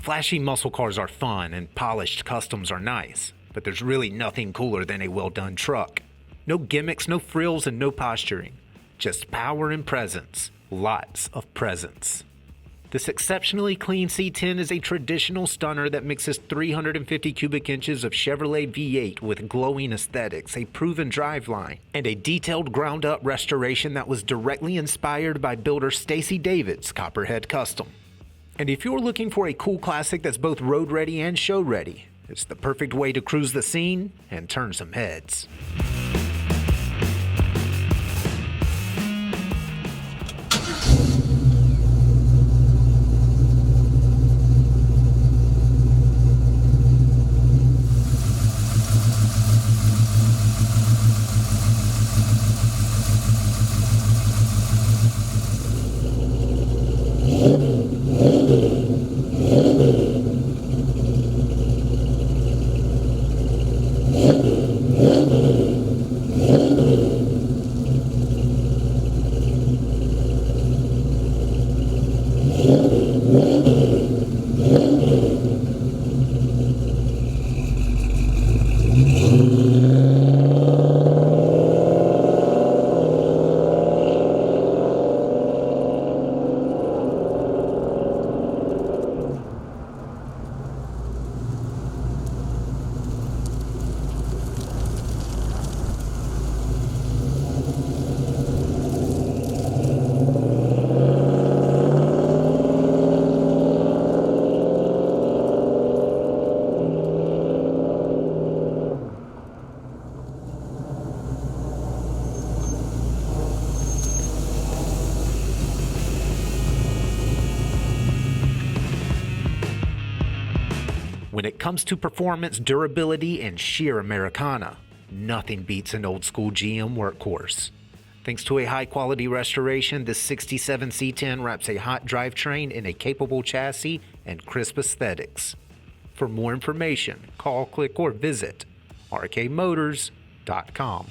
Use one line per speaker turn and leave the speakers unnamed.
Flashy muscle cars are fun and polished customs are nice, but there's really nothing cooler than a well-done truck. No gimmicks, no frills, and no posturing. Just power and presence. Lots of presence. This exceptionally clean C10 is a traditional stunner that mixes 350 cubic inches of Chevrolet V8 with glowing aesthetics, a proven driveline, and a detailed ground-up restoration that was directly inspired by builder Stacey David's Copperhead Custom. And if you're looking for a cool classic that's both road-ready and show-ready, it's the perfect way to cruise the scene and turn some heads. When it comes to performance, durability, and sheer Americana, nothing beats an old-school GM workhorse. Thanks to a high-quality restoration, this 67 C10 wraps a hot drivetrain in a capable chassis and crisp aesthetics. For more information, call, click, or visit rkmotors.com.